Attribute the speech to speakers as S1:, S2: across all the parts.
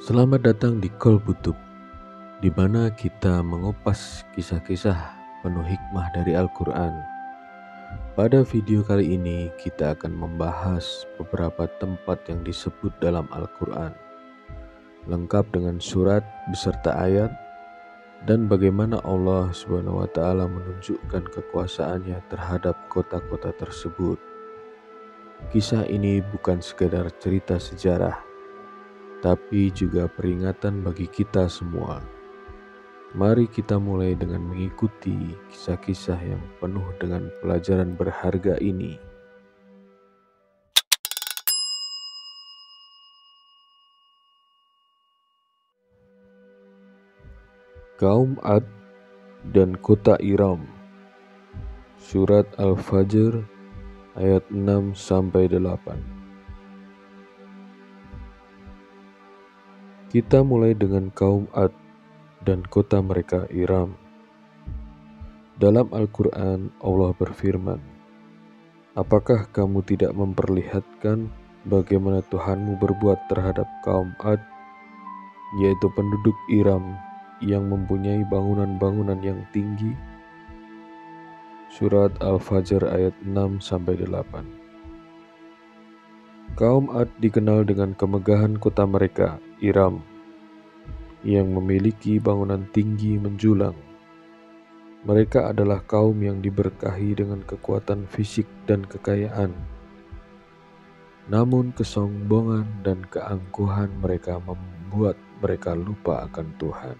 S1: Selamat datang di Kolbutub, di mana kita mengupas kisah-kisah penuh hikmah dari Al-Quran. Pada video kali ini kita akan membahas beberapa tempat yang disebut dalam Al-Quran, lengkap dengan surat beserta ayat, dan bagaimana Allah SWT menunjukkan kekuasaannya terhadap kota-kota tersebut. Kisah ini bukan sekedar cerita sejarah, tapi juga peringatan bagi kita semua. Mari kita mulai dengan mengikuti kisah-kisah yang penuh dengan pelajaran berharga ini. Kaum Ad dan kota Iram. Surat Al-Fajr ayat 6-8. Kita mulai dengan kaum Ad dan kota mereka Iram. Dalam Al-Quran Allah berfirman, "Apakah kamu tidak memperlihatkan bagaimana Tuhanmu berbuat terhadap kaum Ad, yaitu penduduk Iram yang mempunyai bangunan-bangunan yang tinggi?" Surat Al-Fajr ayat 6-8. Kaum Ad dikenal dengan kemegahan kota mereka, Iram, yang memiliki bangunan tinggi menjulang. Mereka adalah kaum yang diberkahi dengan kekuatan fisik dan kekayaan. Namun kesombongan dan keangkuhan mereka membuat mereka lupa akan Tuhan.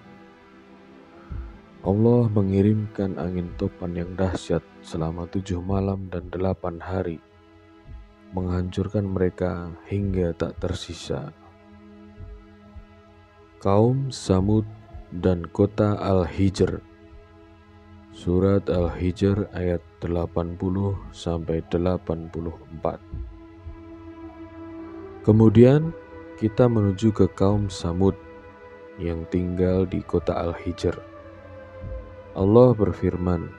S1: Allah mengirimkan angin topan yang dahsyat selama 7 malam dan 8 hari, menghancurkan mereka hingga tak tersisa. Kaum Samud dan kota Al-Hijr. Surat Al-Hijr ayat 80-84. Kemudian kita menuju ke kaum Samud yang tinggal di kota Al-Hijr. Allah berfirman,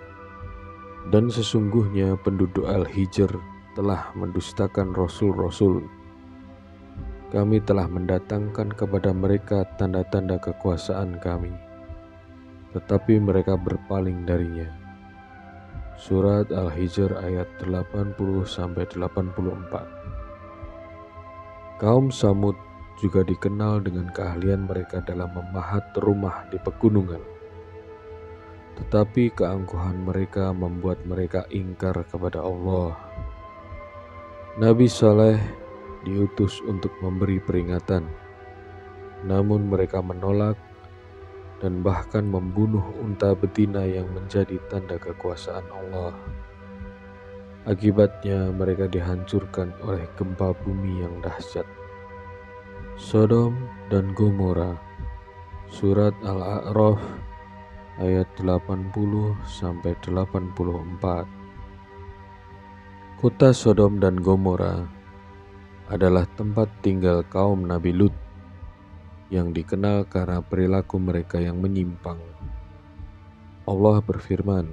S1: "Dan sesungguhnya penduduk Al-Hijr telah mendustakan rasul-rasul. Kami telah mendatangkan kepada mereka tanda-tanda kekuasaan kami, tetapi mereka berpaling darinya." Surat Al-Hijr ayat 80-84. Kaum Samud juga dikenal dengan keahlian mereka dalam memahat rumah di pegunungan. Tetapi keangkuhan mereka membuat mereka ingkar kepada Allah. Nabi Saleh diutus untuk memberi peringatan, namun mereka menolak dan bahkan membunuh unta betina yang menjadi tanda kekuasaan Allah. Akibatnya mereka dihancurkan oleh gempa bumi yang dahsyat. Sodom dan Gomora. Surat Al-A'raf ayat 80-84. Kota Sodom dan Gomora adalah tempat tinggal kaum Nabi Lut yang dikenal karena perilaku mereka yang menyimpang. Allah berfirman,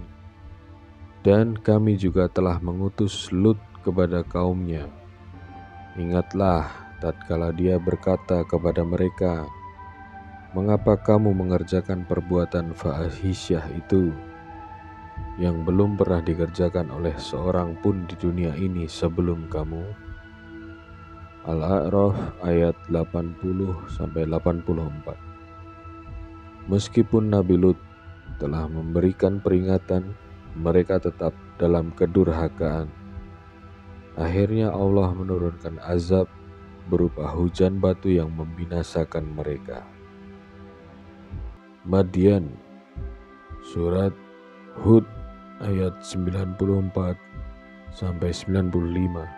S1: "Dan kami juga telah mengutus Lut kepada kaumnya. Ingatlah tatkala dia berkata kepada mereka, 'Mengapa kamu mengerjakan perbuatan fahisyah itu yang belum pernah dikerjakan oleh seorang pun di dunia ini sebelum kamu?' Al-A'raf ayat 80-84. Meskipun Nabi Lut telah memberikan peringatan, mereka tetap dalam kedurhakaan. Akhirnya Allah menurunkan azab berupa hujan batu yang membinasakan mereka. Madian. Surat Hud ayat 94-95.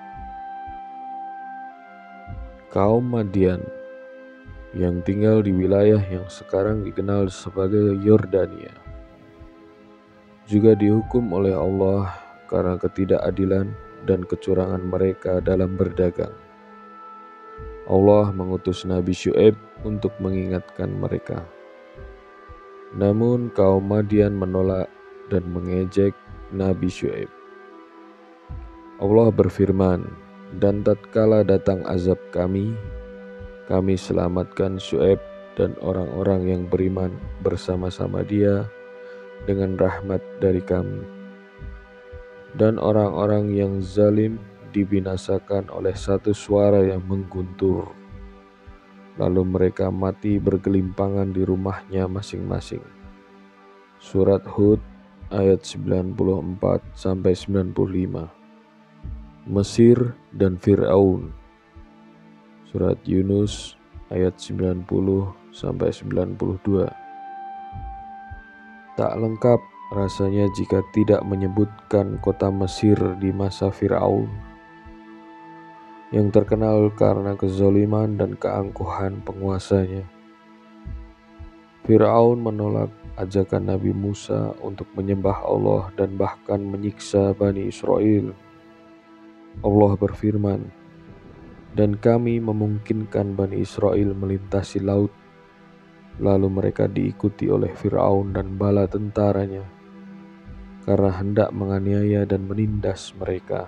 S1: Kaum Madian yang tinggal di wilayah yang sekarang dikenal sebagai Yordania juga dihukum oleh Allah karena ketidakadilan dan kecurangan mereka dalam berdagang. Allah mengutus Nabi Syu'aib untuk mengingatkan mereka. Namun kaum Madian menolak dan mengejek Nabi Syu'aib. Allah berfirman, "Dan tatkala datang azab kami selamatkan Syu'aib dan orang-orang yang beriman bersama-sama dia dengan rahmat dari kami. Dan orang-orang yang zalim dibinasakan oleh satu suara yang mengguntur. Lalu mereka mati bergelimpangan di rumahnya masing-masing. Surat Hud ayat 94-95. Mesir dan Fir'aun. Surat Yunus ayat 90-92. Tak lengkap rasanya jika tidak menyebutkan kota Mesir di masa Fir'aun, yang terkenal karena kezaliman dan keangkuhan penguasanya. Fir'aun menolak ajakan Nabi Musa untuk menyembah Allah dan bahkan menyiksa Bani Israel. Allah berfirman, "Dan kami memungkinkan Bani Israel melintasi laut, lalu mereka diikuti oleh Fir'aun dan bala tentaranya, karena hendak menganiaya dan menindas mereka.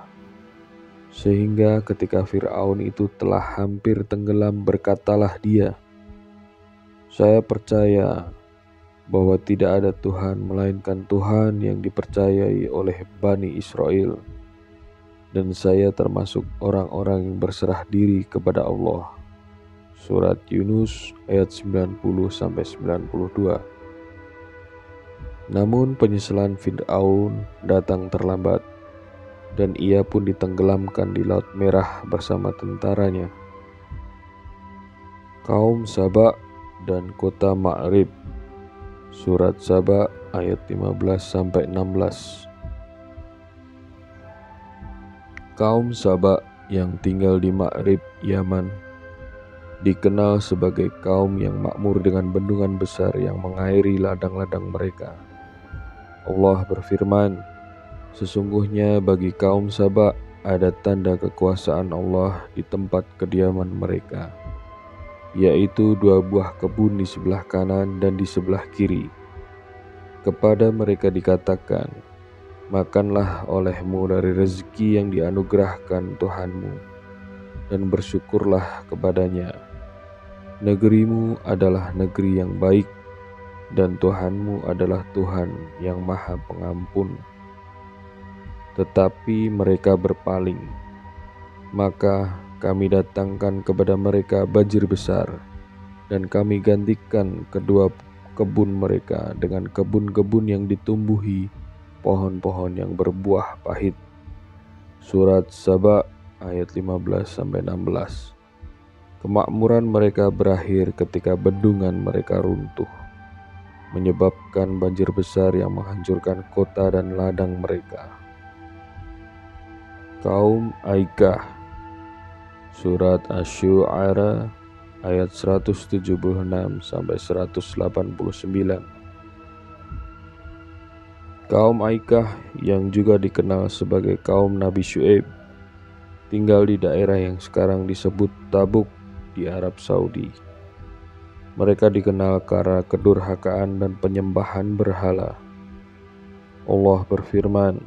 S1: Sehingga ketika Fir'aun itu telah hampir tenggelam, berkatalah dia, 'Saya percaya bahwa tidak ada Tuhan melainkan Tuhan yang dipercayai oleh Bani Israel, dan saya termasuk orang-orang yang berserah diri kepada Allah.'" Surat Yunus ayat 90-92. Namun penyesalan Fir'aun datang terlambat, dan ia pun ditenggelamkan di Laut Merah bersama tentaranya. Kaum Saba dan kota Ma'rib. Surat Saba ayat 15-16. Kaum Saba yang tinggal di Ma'rib, Yaman, dikenal sebagai kaum yang makmur dengan bendungan besar yang mengairi ladang-ladang mereka. Allah berfirman, "Sesungguhnya bagi kaum Saba ada tanda kekuasaan Allah di tempat kediaman mereka, yaitu 2 buah kebun di sebelah kanan dan di sebelah kiri. Kepada mereka dikatakan, makanlah olehmu dari rezeki yang dianugerahkan Tuhanmu, dan bersyukurlah kepadanya. Negerimu adalah negeri yang baik, dan Tuhanmu adalah Tuhan yang Maha Pengampun." Tetapi mereka berpaling, maka kami datangkan kepada mereka banjir besar, dan kami gantikan kedua kebun mereka dengan kebun-kebun yang ditumbuhi pohon-pohon yang berbuah pahit. Surat Saba ayat 15-16. Kemakmuran mereka berakhir ketika bendungan mereka runtuh, menyebabkan banjir besar yang menghancurkan kota dan ladang mereka. Kaum Aikah. Surat Asy-Syu'ara ayat 176-189. Kaum Aikah yang juga dikenal sebagai kaum Nabi Syu'aib tinggal di daerah yang sekarang disebut Tabuk di Arab Saudi. Mereka dikenal karena kedurhakaan dan penyembahan berhala. Allah berfirman,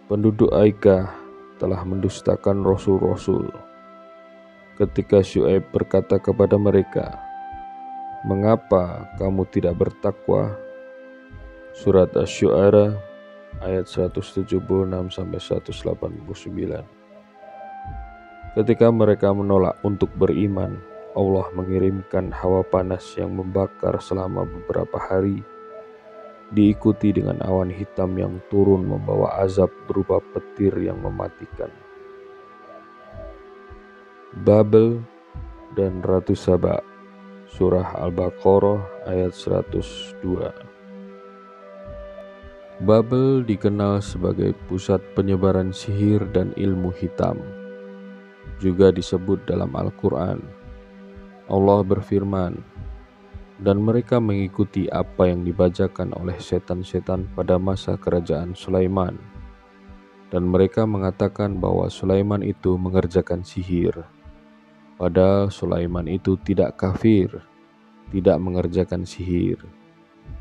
S1: "Penduduk Aikah telah mendustakan rasul-rasul." Ketika Syu'aib berkata kepada mereka, "Mengapa kamu tidak bertakwa?" Surat Asy-Syu'ara ayat 176-189. Ketika mereka menolak untuk beriman, Allah mengirimkan hawa panas yang membakar selama beberapa hari, diikuti dengan awan hitam yang turun membawa azab berupa petir yang mematikan. Babel dan Ratu Saba. Surah Al-Baqarah ayat 102. Babel dikenal sebagai pusat penyebaran sihir dan ilmu hitam. Juga disebut dalam Al-Quran. Allah berfirman, "Dan mereka mengikuti apa yang dibacakan oleh setan-setan pada masa kerajaan Sulaiman. Dan mereka mengatakan bahwa Sulaiman itu mengerjakan sihir. Padahal Sulaiman itu tidak kafir, tidak mengerjakan sihir.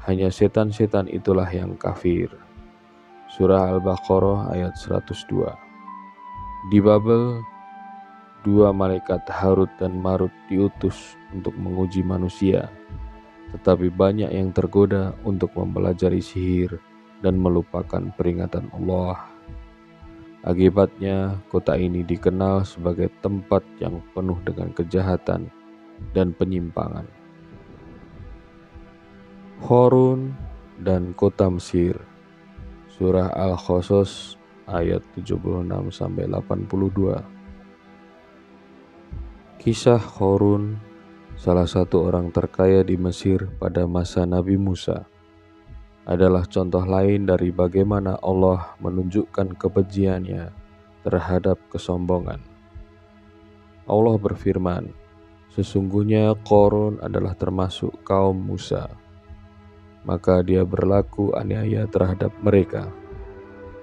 S1: Hanya setan-setan itulah yang kafir." Surah Al-Baqarah ayat 102. Di Babel, dua malaikat Harut dan Marut diutus untuk menguji manusia, tetapi banyak yang tergoda untuk mempelajari sihir dan melupakan peringatan Allah. Akibatnya, kota ini dikenal sebagai tempat yang penuh dengan kejahatan dan penyimpangan. Qorun dan kota Mesir. Surah Al-Qasas ayat 76-82. Kisah Qorun, salah satu orang terkaya di Mesir pada masa Nabi Musa, adalah contoh lain dari bagaimana Allah menunjukkan kebenciannya terhadap kesombongan. Allah berfirman, sesungguhnya Qorun adalah termasuk kaum Musa, maka dia berlaku aniaya terhadap mereka,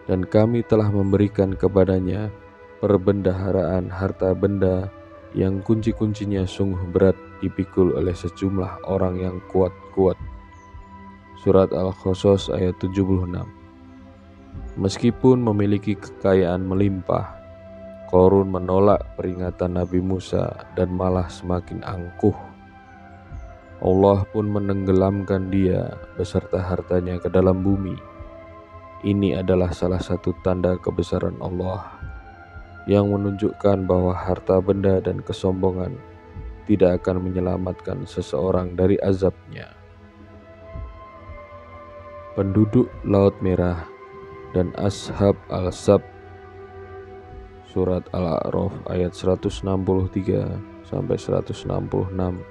S1: dan kami telah memberikan kepadanya perbendaharaan harta benda yang kunci-kuncinya sungguh berat dipikul oleh sejumlah orang yang kuat-kuat. Surat Al-Qasas ayat 76. Meskipun memiliki kekayaan melimpah, Qorun menolak peringatan Nabi Musa dan malah semakin angkuh. Allah pun menenggelamkan dia beserta hartanya ke dalam bumi. Ini adalah salah satu tanda kebesaran Allah yang menunjukkan bahwa harta benda dan kesombongan tidak akan menyelamatkan seseorang dari azabnya. Penduduk Laut Merah dan Ashab Al-Sab. Surat Al-A'raf ayat 163-166.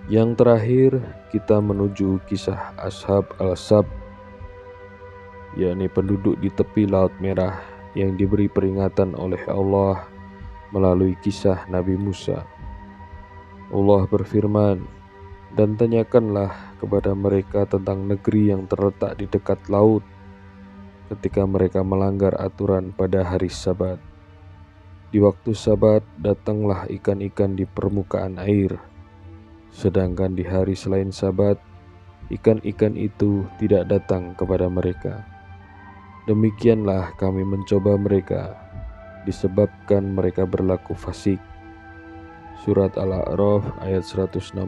S1: Yang terakhir, kita menuju kisah Ashab Al-Sab, yakni penduduk di tepi Laut Merah yang diberi peringatan oleh Allah melalui kisah Nabi Musa. Allah berfirman, dan tanyakanlah kepada mereka tentang negeri yang terletak di dekat laut ketika mereka melanggar aturan pada hari Sabat. Di waktu Sabat datanglah ikan-ikan di permukaan air, sedangkan di hari selain Sabat ikan-ikan itu tidak datang kepada mereka. Demikianlah kami mencoba mereka disebabkan mereka berlaku fasik. Surat Al-A'raf ayat 163-166.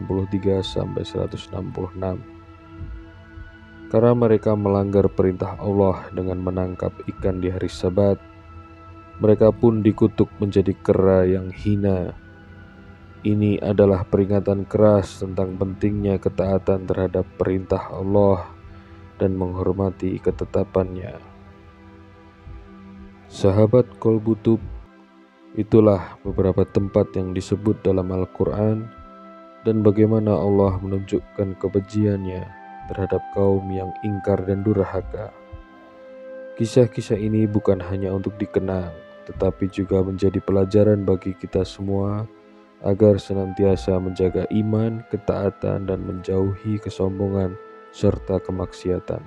S1: Karena mereka melanggar perintah Allah dengan menangkap ikan di hari Sabat, mereka pun dikutuk menjadi kera yang hina. Ini adalah peringatan keras tentang pentingnya ketaatan terhadap perintah Allah dan menghormati ketetapannya. Sahabat Qalbutub, itulah beberapa tempat yang disebut dalam Al-Quran dan bagaimana Allah menunjukkan kebenciannya terhadap kaum yang ingkar dan durhaka. Kisah-kisah ini bukan hanya untuk dikenang, tetapi juga menjadi pelajaran bagi kita semua agar senantiasa menjaga iman, ketaatan, dan menjauhi kesombongan serta kemaksiatan.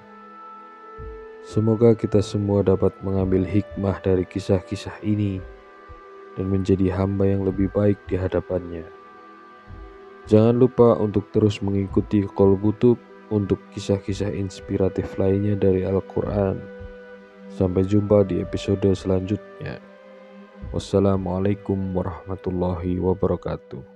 S1: Semoga kita semua dapat mengambil hikmah dari kisah-kisah ini dan menjadi hamba yang lebih baik di hadapannya. Jangan lupa untuk terus mengikuti Qalbutub untuk kisah-kisah inspiratif lainnya dari Al-Quran. Sampai jumpa di episode selanjutnya. Wassalamualaikum warahmatullahi wabarakatuh.